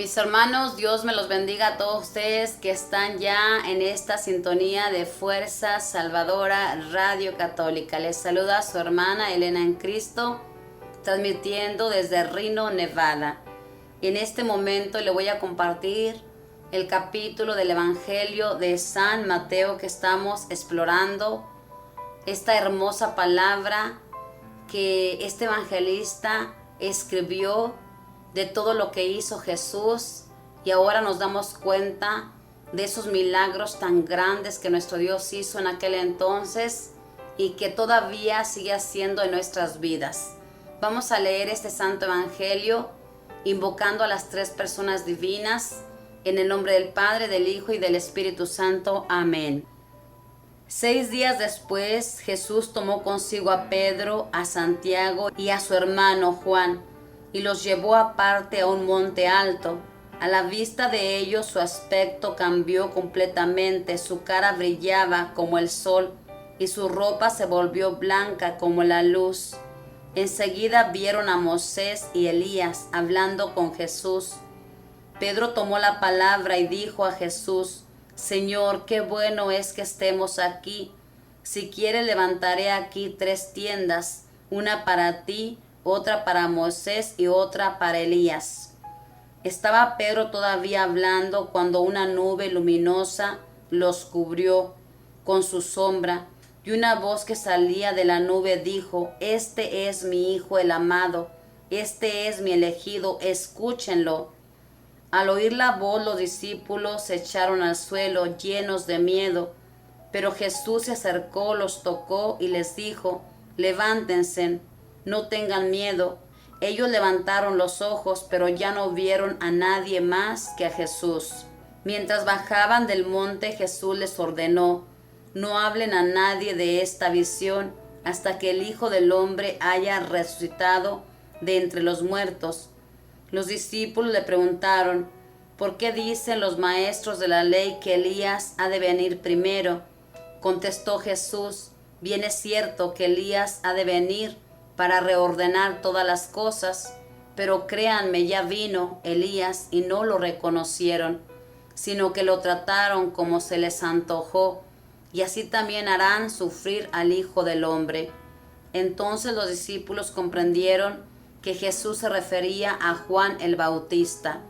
Mis hermanos, Dios me los bendiga a todos ustedes que están ya en esta sintonía de Fuerza Salvadora Radio Católica. Les saluda su hermana Elena en Cristo, transmitiendo desde Reno, Nevada. Y en este momento le voy a compartir el capítulo del Evangelio de San Mateo que estamos explorando. Esta hermosa palabra que este evangelista escribió de todo lo que hizo Jesús, y ahora nos damos cuenta de esos milagros tan grandes que nuestro Dios hizo en aquel entonces y que todavía sigue haciendo en nuestras vidas. Vamos a leer este santo evangelio invocando a las tres personas divinas en el nombre del Padre, del Hijo y del Espíritu Santo. Amén. 6 días después, Jesús tomó consigo a Pedro, a Santiago y a su hermano Juan, y los llevó aparte a un monte alto. A la vista de ellos su aspecto cambió completamente, su cara brillaba como el sol, y su ropa se volvió blanca como la luz. Enseguida vieron a Moisés y Elías hablando con Jesús. Pedro tomó la palabra y dijo a Jesús: Señor, qué bueno es que estemos aquí. Si quieres levantaré aquí 3 tiendas, una para ti, otra para Moisés y otra para Elías. Estaba Pedro todavía hablando cuando una nube luminosa los cubrió con su sombra, y una voz que salía de la nube dijo: Este es mi Hijo el amado, este es mi elegido, escúchenlo. Al oír la voz, los discípulos se echaron al suelo llenos de miedo, pero Jesús se acercó, los tocó y les dijo: Levántense, no tengan miedo. Ellos levantaron los ojos, pero ya no vieron a nadie más que a Jesús. Mientras bajaban del monte, Jesús les ordenó: No hablen a nadie de esta visión hasta que el Hijo del Hombre haya resucitado de entre los muertos. Los discípulos le preguntaron: ¿Por qué dicen los maestros de la ley que Elías ha de venir primero? Contestó Jesús: Bien es cierto que Elías ha de venir para reordenar todas las cosas, pero créanme, ya vino Elías y no lo reconocieron, sino que lo trataron como se les antojó, y así también harán sufrir al Hijo del Hombre. Entonces los discípulos comprendieron que Jesús se refería a Juan el Bautista.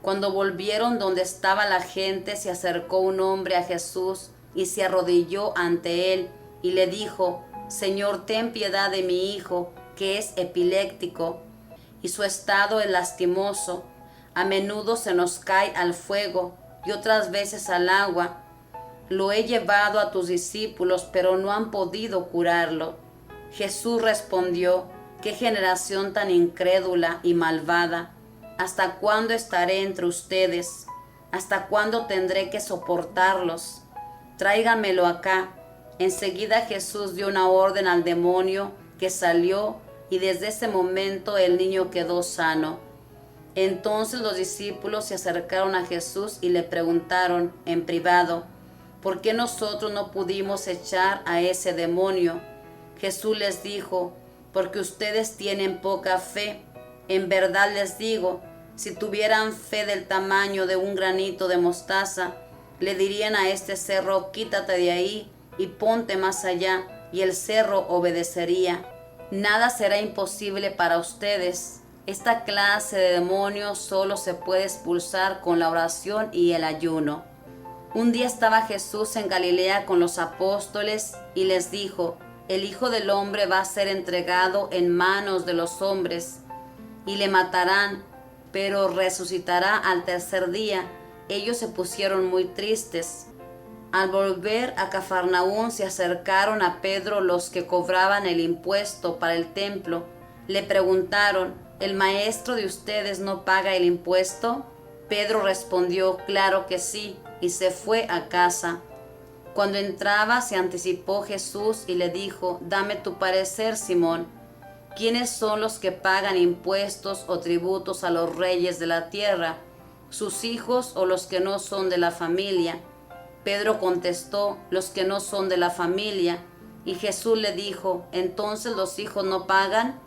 Cuando volvieron donde estaba la gente, se acercó un hombre a Jesús y se arrodilló ante él y le dijo: Señor, ten piedad de mi hijo, que es epiléptico, y su estado es lastimoso. A menudo se nos cae al fuego y otras veces al agua. Lo he llevado a tus discípulos, pero no han podido curarlo. Jesús respondió: ¡Qué generación tan incrédula y malvada! ¿Hasta cuándo estaré entre ustedes? ¿Hasta cuándo tendré que soportarlos? Tráiganmelo acá. Enseguida Jesús dio una orden al demonio, que salió, y desde ese momento el niño quedó sano. Entonces los discípulos se acercaron a Jesús y le preguntaron en privado: ¿Por qué nosotros no pudimos echar a ese demonio? Jesús les dijo: Porque ustedes tienen poca fe. En verdad les digo, si tuvieran fe del tamaño de un granito de mostaza, le dirían a este cerro: Quítate de ahí y ponte más allá, y el cerro obedecería. Nada será imposible para ustedes. Esta clase de demonios solo se puede expulsar con la oración y el ayuno. Un día estaba Jesús en Galilea con los apóstoles y les dijo: El Hijo del Hombre va a ser entregado en manos de los hombres y le matarán, pero resucitará al 3er día. Ellos se pusieron muy tristes. Al volver a Cafarnaúm se acercaron a Pedro los que cobraban el impuesto para el templo. Le preguntaron: ¿El maestro de ustedes no paga el impuesto? Pedro respondió: Claro que sí, y se fue a casa. Cuando entraba se anticipó Jesús y le dijo: Dame tu parecer, Simón. ¿Quiénes son los que pagan impuestos o tributos a los reyes de la tierra? ¿Sus hijos o los que no son de la familia? Pedro contestó: Los que no son de la familia. Y Jesús le dijo: ¿Entonces los hijos no pagan?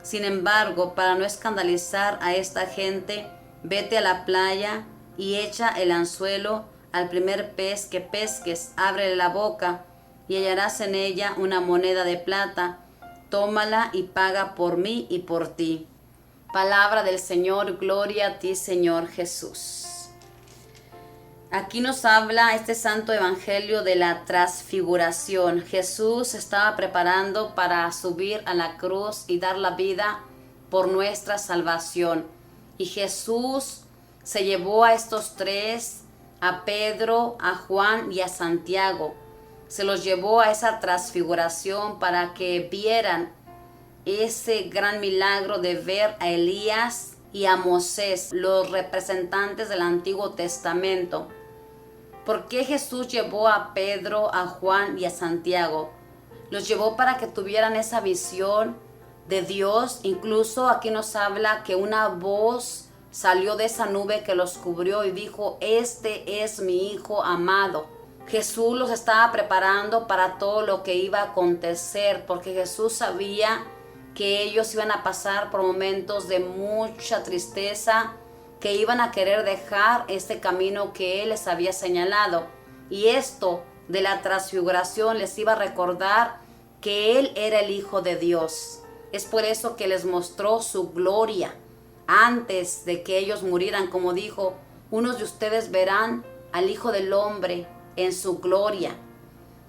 Sin embargo, para no escandalizar a esta gente, vete a la playa y echa el anzuelo al primer pez que pesques, ábrele la boca y hallarás en ella una moneda de plata. Tómala y paga por mí y por ti. Palabra del Señor, gloria a ti, Señor Jesús. Aquí nos habla este santo evangelio de la transfiguración. Jesús se estaba preparando para subir a la cruz y dar la vida por nuestra salvación. Y Jesús se llevó a estos tres, a Pedro, a Juan y a Santiago. Se los llevó a esa transfiguración para que vieran ese gran milagro de ver a Elías y a Moisés, los representantes del Antiguo Testamento. ¿Por qué Jesús llevó a Pedro, a Juan y a Santiago? Los llevó para que tuvieran esa visión de Dios. Incluso aquí nos habla que una voz salió de esa nube que los cubrió y dijo: este es mi Hijo amado. Jesús los estaba preparando para todo lo que iba a acontecer, porque Jesús sabía que ellos iban a pasar por momentos de mucha tristeza, que iban a querer dejar este camino que Él les había señalado. Y esto de la transfiguración les iba a recordar que Él era el Hijo de Dios. Es por eso que les mostró su gloria antes de que ellos murieran. Como dijo: unos de ustedes verán al Hijo del Hombre en su gloria.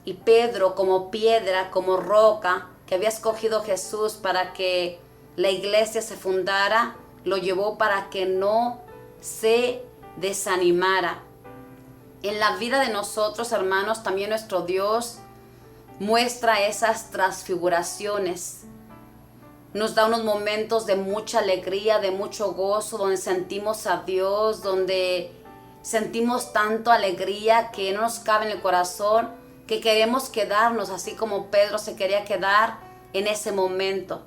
Y Pedro, como piedra, como roca que había escogido Jesús para que la iglesia se fundara, lo llevó para que no se desanimara. En la vida de nosotros, hermanos, también nuestro Dios muestra esas transfiguraciones. Nos da unos momentos de mucha alegría, de mucho gozo, donde sentimos a Dios, donde sentimos tanto alegría que no nos cabe en el corazón, que queremos quedarnos, así como Pedro se quería quedar en ese momento.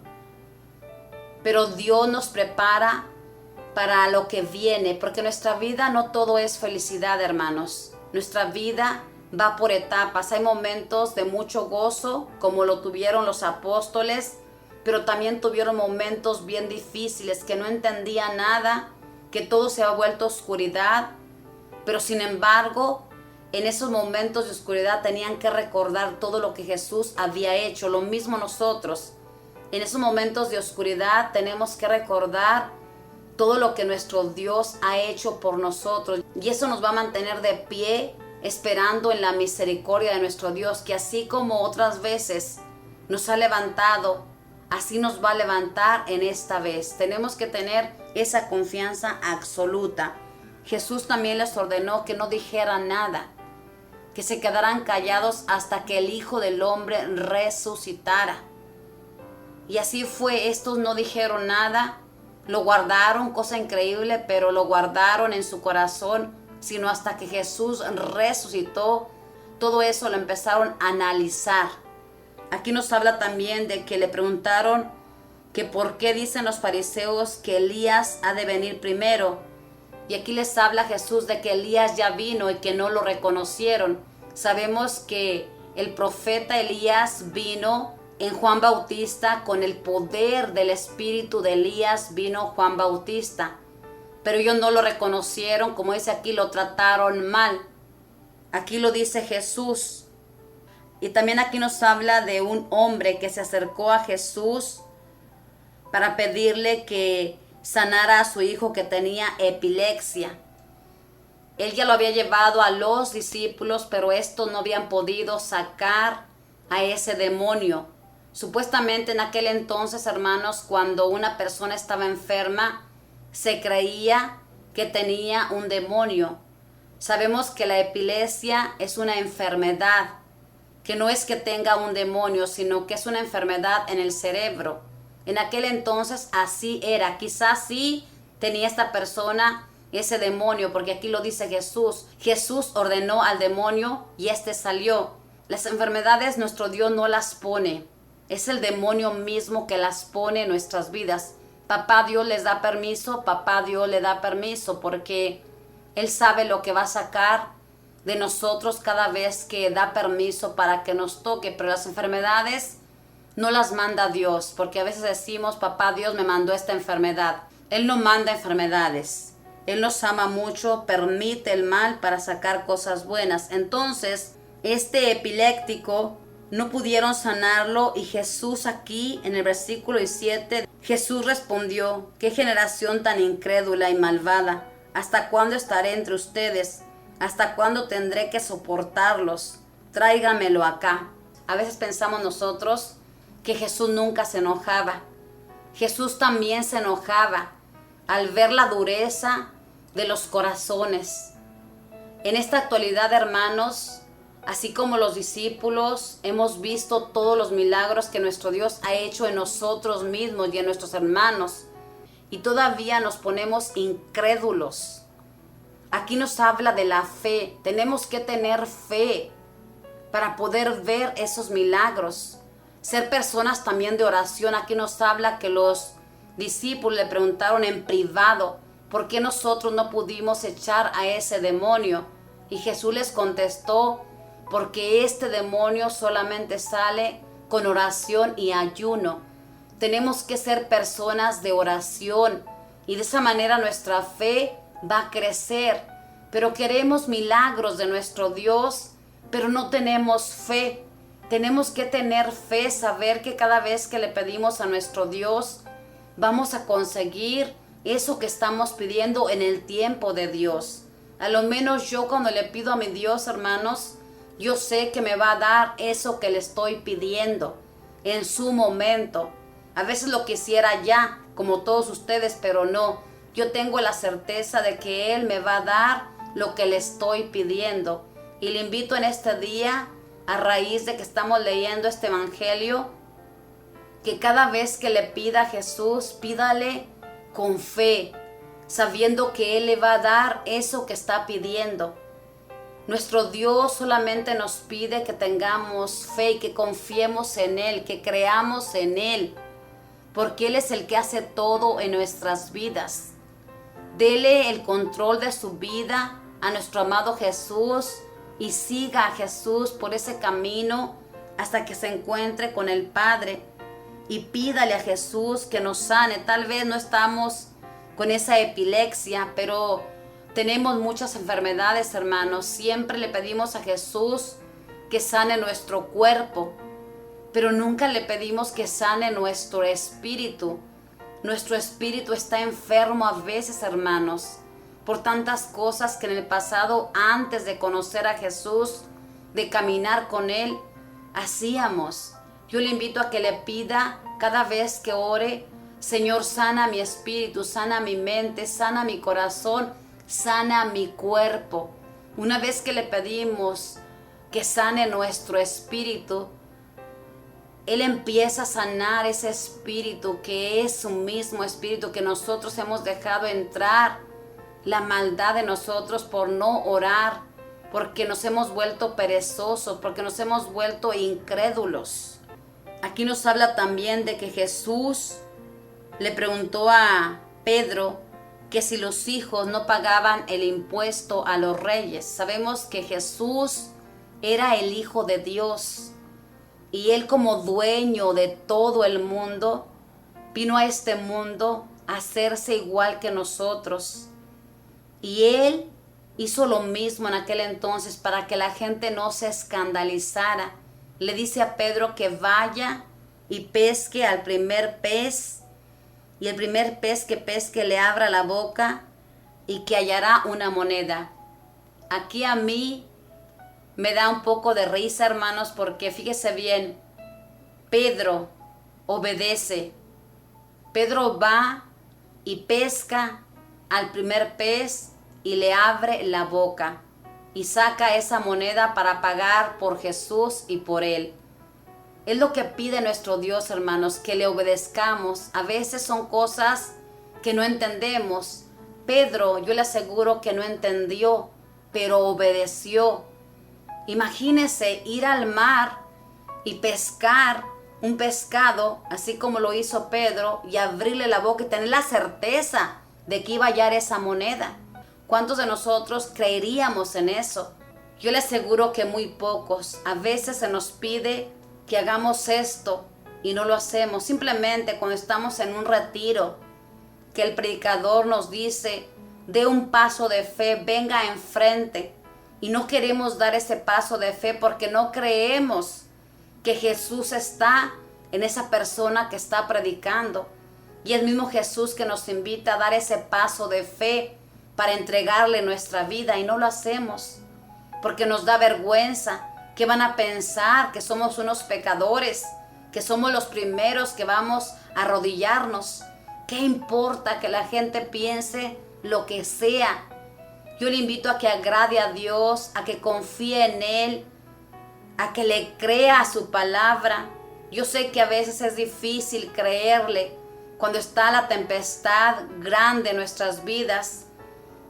Pero Dios nos prepara para lo que viene, porque nuestra vida no todo es felicidad, hermanos. Nuestra vida va por etapas. Hay momentos de mucho gozo, como lo tuvieron los apóstoles, pero también tuvieron momentos bien difíciles, que no entendían nada, que todo se ha vuelto oscuridad. Pero sin embargo, en esos momentos de oscuridad tenían que recordar todo lo que Jesús había hecho. Lo mismo nosotros. En esos momentos de oscuridad tenemos que recordar todo lo que nuestro Dios ha hecho por nosotros. Y eso nos va a mantener de pie, esperando en la misericordia de nuestro Dios, que así como otras veces nos ha levantado, así nos va a levantar en esta vez. Tenemos que tener esa confianza absoluta. Jesús también les ordenó que no dijeran nada, que se quedaran callados hasta que el Hijo del Hombre resucitara. Y así fue. Estos no dijeron nada, lo guardaron, cosa increíble, pero lo guardaron en su corazón, sino hasta que Jesús resucitó. Todo eso lo empezaron a analizar. Aquí nos habla también de que le preguntaron que por qué dicen los fariseos que Elías ha de venir primero. Y aquí les habla Jesús de que Elías ya vino y que no lo reconocieron. Sabemos que el profeta Elías vino en Juan Bautista. Con el poder del espíritu de Elías vino Juan Bautista. Pero ellos no lo reconocieron, como dice aquí, lo trataron mal. Aquí lo dice Jesús. Y también aquí nos habla de un hombre que se acercó a Jesús para pedirle que sanara a su hijo que tenía epilepsia. Él ya lo había llevado a los discípulos, pero estos no habían podido sacar a ese demonio. Supuestamente en aquel entonces, hermanos, cuando una persona estaba enferma, se creía que tenía un demonio. Sabemos que la epilepsia es una enfermedad, que no es que tenga un demonio, sino que es una enfermedad en el cerebro. En aquel entonces así era. Quizás sí tenía esta persona ese demonio, porque aquí lo dice Jesús. Jesús ordenó al demonio y este salió. Las enfermedades nuestro Dios no las pone. Es el demonio mismo que las pone en nuestras vidas. Papá Dios les da permiso, papá Dios le da permiso, porque Él sabe lo que va a sacar de nosotros cada vez que da permiso para que nos toque. Pero las enfermedades no las manda Dios, porque a veces decimos: papá Dios me mandó esta enfermedad. Él no manda enfermedades. Él nos ama mucho, permite el mal para sacar cosas buenas. Entonces, este epiléptico no pudieron sanarlo y Jesús aquí en el versículo 7, Jesús respondió: qué generación tan incrédula y malvada. ¿Hasta cuándo estaré entre ustedes? ¿Hasta cuándo tendré que soportarlos? Tráigamelo acá. A veces pensamos nosotros que Jesús nunca se enojaba. Jesús también se enojaba al ver la dureza de los corazones. En esta actualidad, hermanos, así como los discípulos, hemos visto todos los milagros que nuestro Dios ha hecho en nosotros mismos y en nuestros hermanos. Y todavía nos ponemos incrédulos. Aquí nos habla de la fe. Tenemos que tener fe para poder ver esos milagros. Ser personas también de oración. Aquí nos habla que los discípulos le preguntaron en privado: ¿por qué nosotros no pudimos echar a ese demonio? Y Jesús les contestó: porque este demonio solamente sale con oración y ayuno. Tenemos que ser personas de oración y de esa manera nuestra fe va a crecer. Pero queremos milagros de nuestro Dios, pero no tenemos fe. Tenemos que tener fe, saber que cada vez que le pedimos a nuestro Dios, vamos a conseguir eso que estamos pidiendo en el tiempo de Dios. A lo menos yo, cuando le pido a mi Dios, hermanos, yo sé que me va a dar eso que le estoy pidiendo en su momento. A veces lo quisiera ya, como todos ustedes, pero no. Yo tengo la certeza de que Él me va a dar lo que le estoy pidiendo. Y le invito en este día, a raíz de que estamos leyendo este evangelio, que cada vez que le pida a Jesús, pídale con fe, sabiendo que Él le va a dar eso que está pidiendo. Nuestro Dios solamente nos pide que tengamos fe y que confiemos en Él, que creamos en Él, porque Él es el que hace todo en nuestras vidas. Dele el control de su vida a nuestro amado Jesús y siga a Jesús por ese camino hasta que se encuentre con el Padre. Y pídale a Jesús que nos sane. Tal vez no estamos con esa epilepsia, pero tenemos muchas enfermedades, hermanos. Siempre le pedimos a Jesús que sane nuestro cuerpo, pero nunca le pedimos que sane nuestro espíritu. Nuestro espíritu está enfermo a veces, hermanos, por tantas cosas que en el pasado, antes de conocer a Jesús, de caminar con Él, hacíamos. Yo le invito a que le pida cada vez que ore: Señor, sana mi espíritu, sana mi mente, sana mi corazón, sana mi cuerpo. Una vez que le pedimos que sane nuestro espíritu, Él empieza a sanar ese espíritu que es su mismo espíritu que nosotros hemos dejado entrar. La maldad de nosotros por no orar, porque nos hemos vuelto perezosos, porque nos hemos vuelto incrédulos. Aquí nos habla también de que Jesús le preguntó a Pedro que si los hijos no pagaban el impuesto a los reyes. Sabemos que Jesús era el Hijo de Dios y Él, como dueño de todo el mundo, vino a este mundo a hacerse igual que nosotros. Y Él hizo lo mismo en aquel entonces para que la gente no se escandalizara. Le dice a Pedro que vaya y pesque al primer pez, y el primer pez que pesque le abra la boca y que hallará una moneda. Aquí a mí me da un poco de risa, hermanos, porque fíjese bien, Pedro obedece. Pedro va y pesca al primer pez y le abre la boca y saca esa moneda para pagar por Jesús y por Él. Es lo que pide nuestro Dios, hermanos, que le obedezcamos. A veces son cosas que no entendemos. Pedro, yo le aseguro que no entendió, pero obedeció. Imagínese ir al mar y pescar un pescado, así como lo hizo Pedro, y abrirle la boca y tener la certeza de que iba a hallar esa moneda. ¿Cuántos de nosotros creeríamos en eso? Yo le aseguro que muy pocos. A veces se nos pide que hagamos esto y no lo hacemos. Simplemente cuando estamos en un retiro, que el predicador nos dice: dé un paso de fe, venga enfrente. Y no queremos dar ese paso de fe porque no creemos que Jesús está en esa persona que está predicando. Y el mismo Jesús que nos invita a dar ese paso de fe para entregarle nuestra vida, y no lo hacemos porque nos da vergüenza. ¿Qué van a pensar? Que somos unos pecadores, que somos los primeros que vamos a arrodillarnos. ¿Qué importa que la gente piense lo que sea? Yo le invito a que agrade a Dios, a que confíe en Él, a que le crea a su palabra. Yo sé que a veces es difícil creerle cuando está la tempestad grande en nuestras vidas,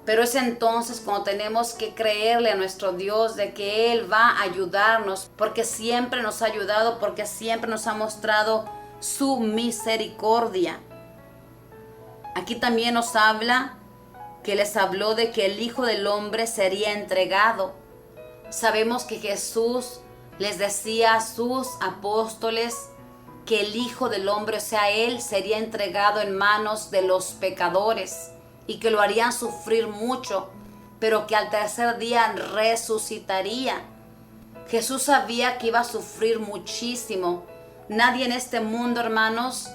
pero es entonces cuando tenemos que creerle a nuestro Dios de que Él va a ayudarnos, porque siempre nos ha ayudado, porque siempre nos ha mostrado su misericordia. Aquí también nos habla que les habló de que el Hijo del Hombre sería entregado. Sabemos que Jesús les decía a sus apóstoles que el Hijo del Hombre, o sea, Él sería entregado en manos de los pecadores y que lo harían sufrir mucho, pero que al tercer día resucitaría. Jesús sabía que iba a sufrir muchísimo. Nadie en este mundo, hermanos,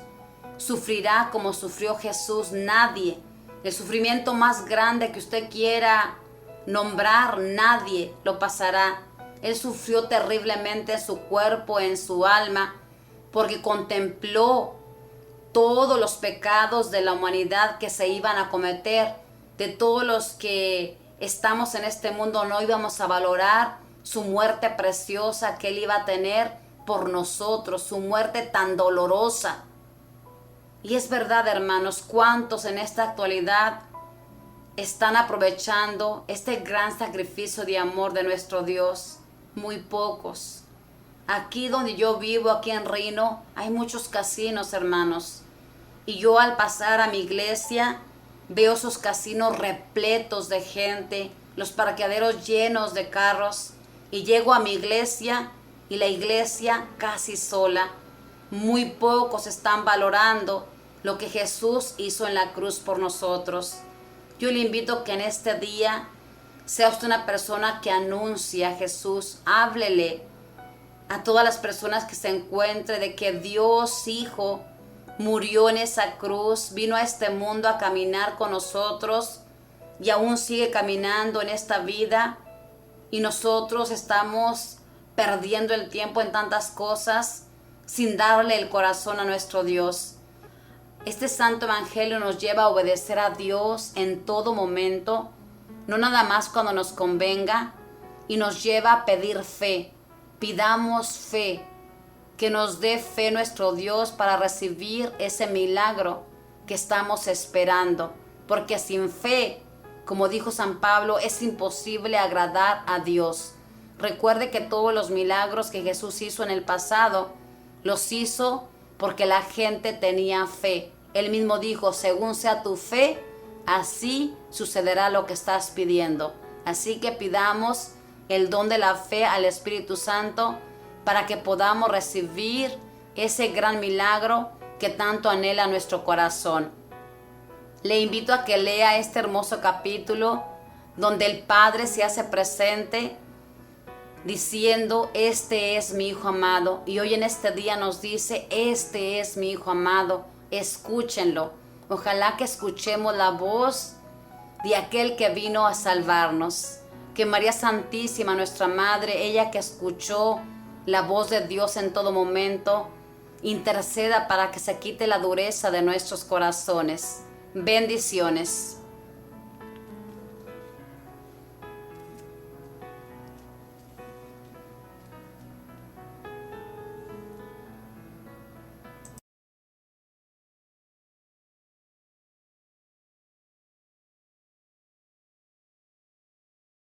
sufrirá como sufrió Jesús. Nadie. El sufrimiento más grande que usted quiera nombrar, nadie lo pasará. Él sufrió terriblemente en su cuerpo, en su alma, porque contempló todos los pecados de la humanidad que se iban a cometer. De todos los que estamos en este mundo no íbamos a valorar su muerte preciosa que Él iba a tener por nosotros, su muerte tan dolorosa. Y es verdad, hermanos, cuántos en esta actualidad están aprovechando este gran sacrificio de amor de nuestro Dios. Muy pocos. Aquí donde yo vivo, aquí en Reno, hay muchos casinos, hermanos. Y yo al pasar a mi iglesia veo esos casinos repletos de gente, los parqueaderos llenos de carros. Y llego a mi iglesia y la iglesia casi sola. Muy pocos están valorando lo que Jesús hizo en la cruz por nosotros. Yo le invito que en este día sea usted una persona que anuncie a Jesús. Háblele a todas las personas que se encuentre de que Dios Hijo murió en esa cruz, vino a este mundo a caminar con nosotros y aún sigue caminando en esta vida, y nosotros estamos perdiendo el tiempo en tantas cosas sin darle el corazón a nuestro Dios. Este santo evangelio nos lleva a obedecer a Dios en todo momento, no nada más cuando nos convenga, y nos lleva a pedir fe. Pidamos fe, que nos dé fe nuestro Dios para recibir ese milagro que estamos esperando, porque sin fe, como dijo San Pablo, es imposible agradar a Dios. Recuerde que todos los milagros que Jesús hizo en el pasado, los hizo porque la gente tenía fe. Él mismo dijo, según sea tu fe, así sucederá lo que estás pidiendo. Así que pidamos el don de la fe al Espíritu Santo para que podamos recibir ese gran milagro que tanto anhela nuestro corazón. Le invito a que lea este hermoso capítulo donde el Padre se hace presente diciendo, este es mi Hijo amado. Y hoy en este día nos dice, este es mi Hijo amado, escúchenlo. Ojalá que escuchemos la voz de aquel que vino a salvarnos. Que María Santísima, nuestra Madre, ella que escuchó la voz de Dios en todo momento, interceda para que se quite la dureza de nuestros corazones. Bendiciones.